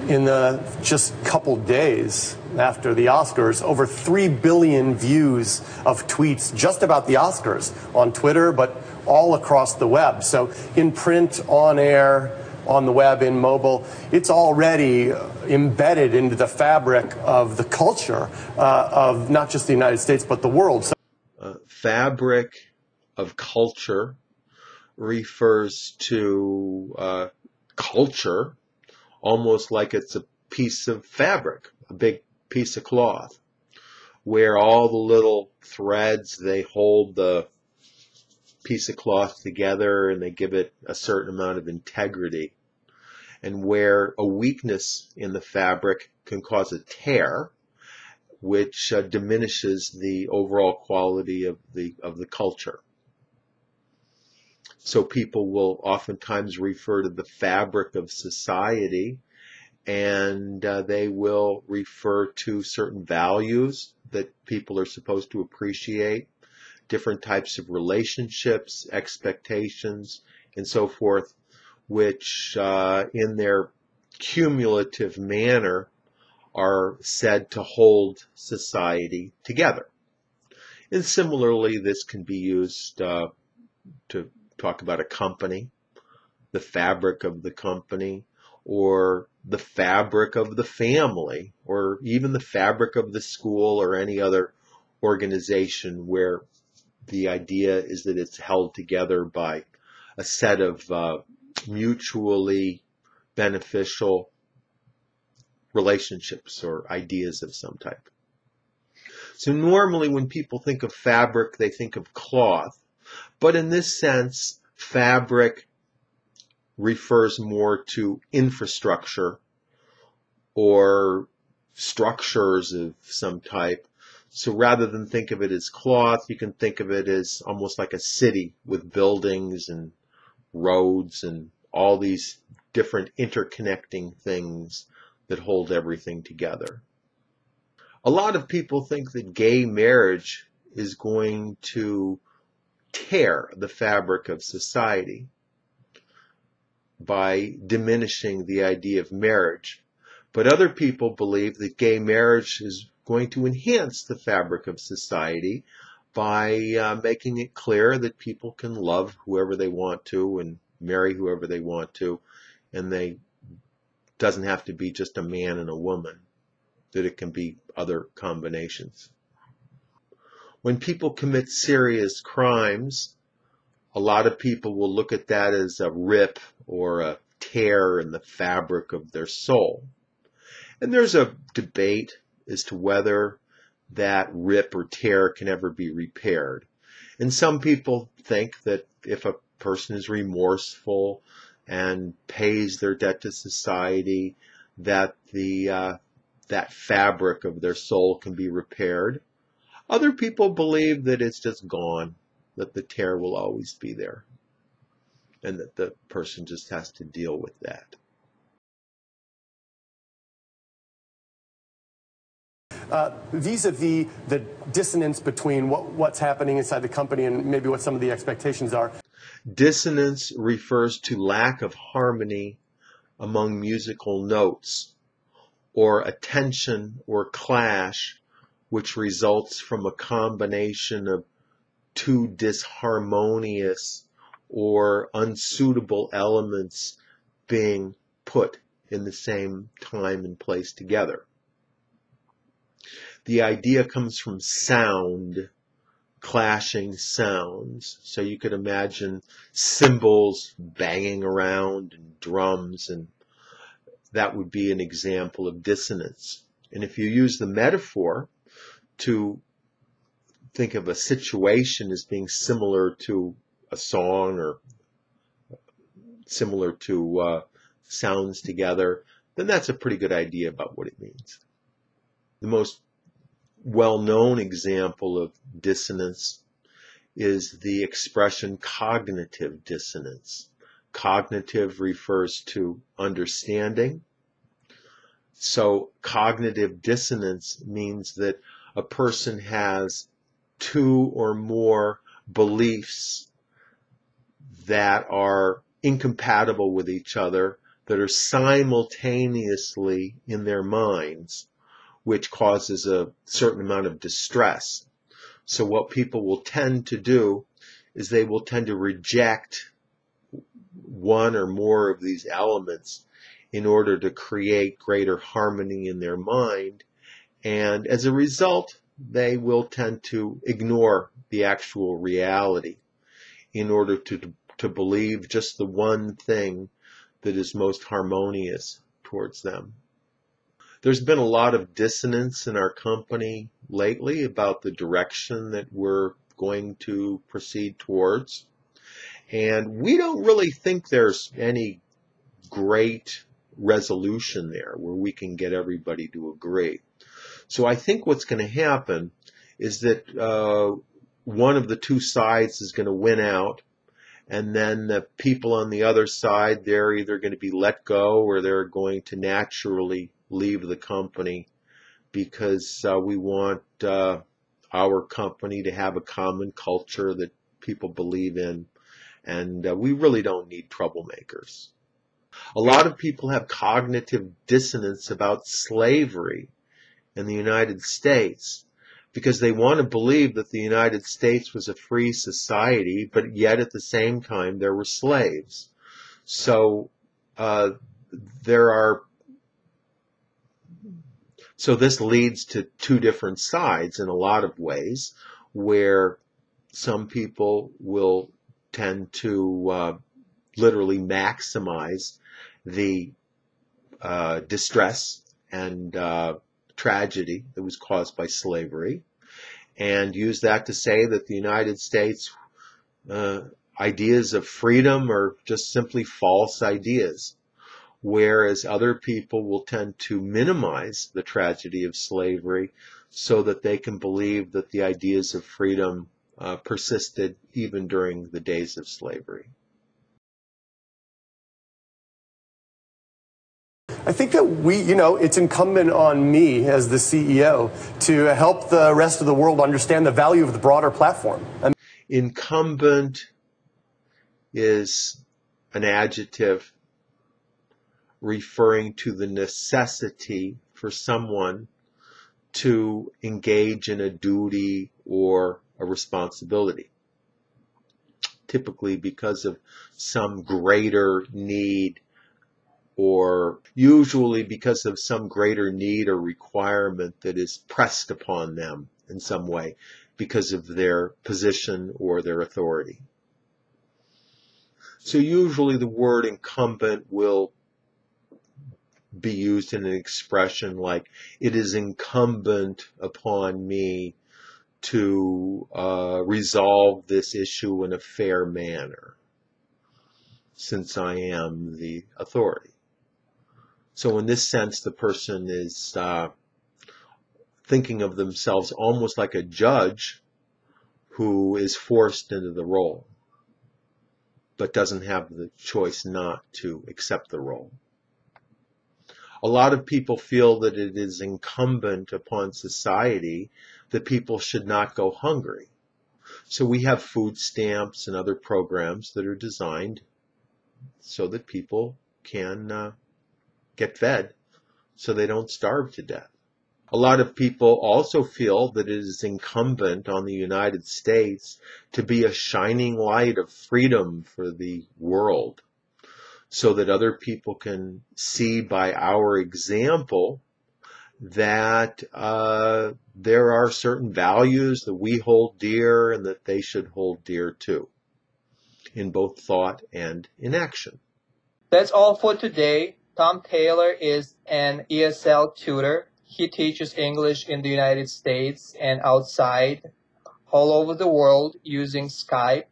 In the just couple days after the Oscars, over 3 billion views of tweets just about the Oscars on Twitter, but all across the web. So in print, on air, on the web, in mobile, it's already embedded into the fabric of the culture of not just the United States, but the world. So fabric of culture refers to culture almost like it's a piece of fabric, a big piece of cloth, where all the little threads, they hold the piece of cloth together and they give it a certain amount of integrity. And where a weakness in the fabric can cause a tear, which diminishes the overall quality of the culture. So people will oftentimes refer to the fabric of society, and they will refer to certain values that people are supposed to appreciate, different types of relationships, expectations, and so forth, which in their cumulative manner are said to hold society together. And similarly, this can be used to talk about a company, the fabric of the company, or the fabric of the family, or even the fabric of the school or any other organization where the idea is that it's held together by a set of mutually beneficial relationships or ideas of some type. So normally when people think of fabric, they think of cloth. But in this sense, fabric refers more to infrastructure or structures of some type. So rather than think of it as cloth, you can think of it as almost like a city with buildings and roads and all these different interconnecting things that hold everything together. A lot of people think that gay marriage is going to tear the fabric of society by diminishing the idea of marriage. But other people believe that gay marriage is going to enhance the fabric of society by making it clear that people can love whoever they want to and marry whoever they want to, and they doesn't have to be just a man and a woman, that it can be other combinations. When people commit serious crimes, a lot of people will look at that as a rip or a tear in the fabric of their soul. And there's a debate as to whether that rip or tear can ever be repaired. And some people think that if a person is remorseful and pays their debt to society, that that fabric of their soul can be repaired. Other people believe that it's just gone, that the tear will always be there, and that the person just has to deal with that. Vis-a-vis the dissonance between what's happening inside the company and maybe what some of the expectations are. Dissonance refers to lack of harmony among musical notes, or a tension or clash which results from a combination of two disharmonious or unsuitable elements being put in the same time and place together. The idea comes from sound, clashing sounds. So you could imagine cymbals banging around and drums, and that would be an example of dissonance. And if you use the metaphor to think of a situation as being similar to a song or similar to sounds together, then that's a pretty good idea about what it means. The most well-known example of dissonance is the expression cognitive dissonance. Cognitive refers to understanding. So cognitive dissonance means that a person has two or more beliefs that are incompatible with each other, that are simultaneously in their minds, which causes a certain amount of distress. So what people will tend to do is they will tend to reject one or more of these elements in order to create greater harmony in their mind. And as a result, they will tend to ignore the actual reality in order to believe just the one thing that is most harmonious towards them. There's been a lot of dissonance in our company lately about the direction that we're going to proceed towards. And we don't really think there's any great resolution there where we can get everybody to agree. So I think what's going to happen is that one of the two sides is going to win out, and then the people on the other side, they're either going to be let go or they're going to naturally leave the company because we want our company to have a common culture that people believe in, and we really don't need troublemakers. A lot of people have cognitive dissonance about slavery in the United States because they want to believe that the United States was a free society, but yet at the same time there were slaves. So So this leads to two different sides in a lot of ways, where some people will tend to literally maximize the distress and tragedy that was caused by slavery, and use that to say that the United States ideas of freedom are just simply false ideas, whereas other people will tend to minimize the tragedy of slavery so that they can believe that the ideas of freedom persisted even during the days of slavery. I think that it's incumbent on me as the CEO to help the rest of the world understand the value of the broader platform. Incumbent is an adjective referring to the necessity for someone to engage in a duty or a responsibility, typically because of some greater need, or usually because of some greater need or requirement that is pressed upon them in some way because of their position or their authority. So usually the word incumbent will be used in an expression like, it is incumbent upon me to resolve this issue in a fair manner, since I am the authority. So in this sense, the person is thinking of themselves almost like a judge who is forced into the role, but doesn't have the choice not to accept the role. A lot of people feel that it is incumbent upon society that people should not go hungry. So we have food stamps and other programs that are designed so that people can get fed so they don't starve to death. A lot of people also feel that it is incumbent on the United States to be a shining light of freedom for the world, so that other people can see by our example that there are certain values that we hold dear and that they should hold dear too, in both thought and in action. That's all for today. Tom Taylor is an ESL tutor. He teaches English in the United States and outside, all over the world, using Skype.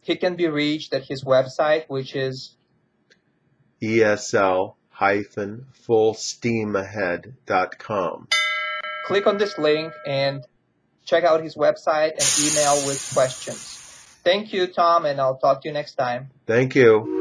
He can be reached at his website, which is ESL-fullsteamahead.com. Click on this link and check out his website and email with questions. Thank you, Tom, and I'll talk to you next time. Thank you.